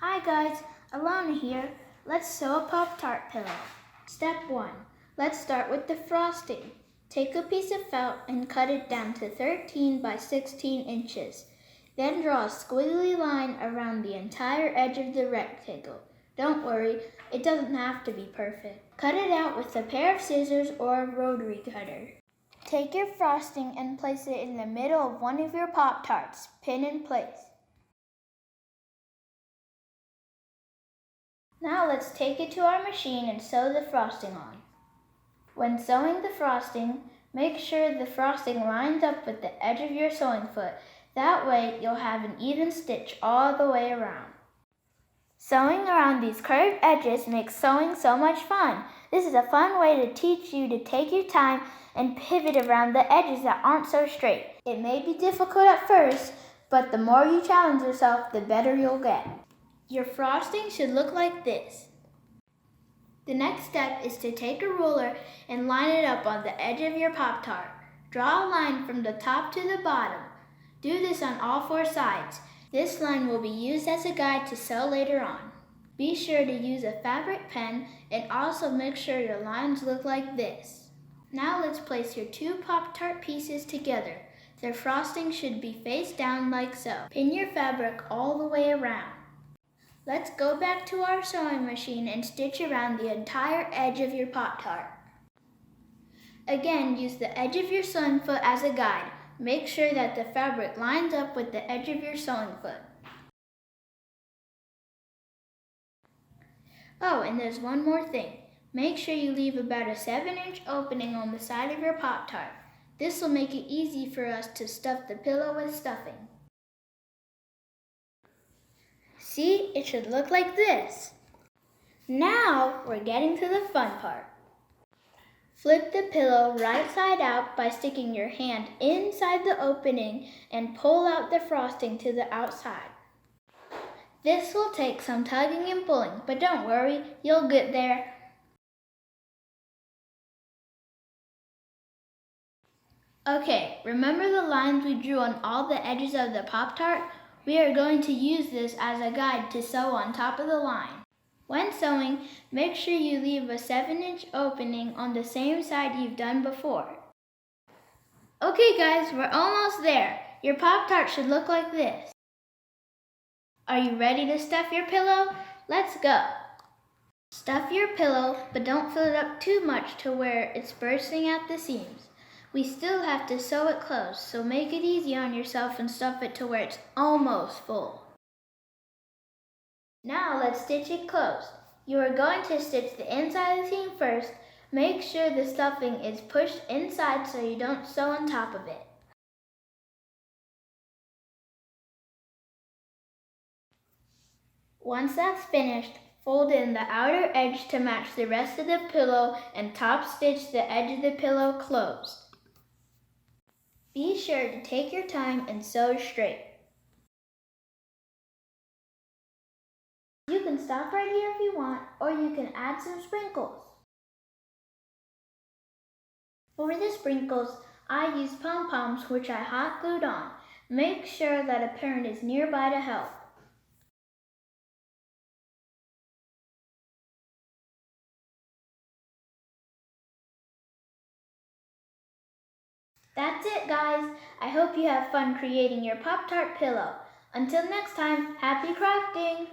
Hi guys, Alana here. Let's sew a Pop-Tart pillow. Step 1. Let's start with the frosting. Take a piece of felt and cut it down to 13 by 16 inches. Then draw a squiggly line around the entire edge of the rectangle. Don't worry, it doesn't have to be perfect. Cut it out with a pair of scissors or a rotary cutter. Take your frosting and place it in the middle of one of your Pop-Tarts. Pin in place. Now let's take it to our machine and sew the frosting on. When sewing the frosting, make sure the frosting lines up with the edge of your sewing foot. That way you'll have an even stitch all the way around. Sewing around these curved edges makes sewing so much fun. This is a fun way to teach you to take your time and pivot around the edges that aren't so straight. It may be difficult at first, but the more you challenge yourself, the better you'll get. Your frosting should look like this. The next step is to take a ruler and line it up on the edge of your Pop-Tart. Draw a line from the top to the bottom. Do this on all 4 sides. This line will be used as a guide to sew later on. Be sure to use a fabric pen and also make sure your lines look like this. Now let's place your 2 Pop-Tart pieces together. Their frosting should be face down like so. Pin your fabric all the way around. Let's go back to our sewing machine and stitch around the entire edge of your Pop-Tart. Again, use the edge of your sewing foot as a guide. Make sure that the fabric lines up with the edge of your sewing foot. Oh, and there's one more thing. Make sure you leave about a 7-inch opening on the side of your Pop-Tart. This will make it easy for us to stuff the pillow with stuffing. See, it should look like this. Now we're getting to the fun part. Flip the pillow right side out by sticking your hand inside the opening and pull out the frosting to the outside. This will take some tugging and pulling, but don't worry, you'll get there. Okay, remember the lines we drew on all the edges of the Pop-Tart? We are going to use this as a guide to sew on top of the line. When sewing, make sure you leave a 7-inch opening on the same side you've done before. Okay guys, we're almost there. Your Pop-Tart should look like this. Are you ready to stuff your pillow? Let's go. Stuff your pillow, but don't fill it up too much to where it's bursting at the seams. We still have to sew it closed, so make it easy on yourself and stuff it to where it's almost full. Now let's stitch it closed. You are going to stitch the inside of the seam first. Make sure the stuffing is pushed inside so you don't sew on top of it. Once that's finished, fold in the outer edge to match the rest of the pillow and top stitch the edge of the pillow closed. Be sure to take your time and sew straight. You can stop right here if you want, or you can add some sprinkles. For the sprinkles, I use pom-poms which I hot glued on. Make sure that a parent is nearby to help. That's it guys. I hope you have fun creating your Pop-Tart pillow. Until next time, happy crafting!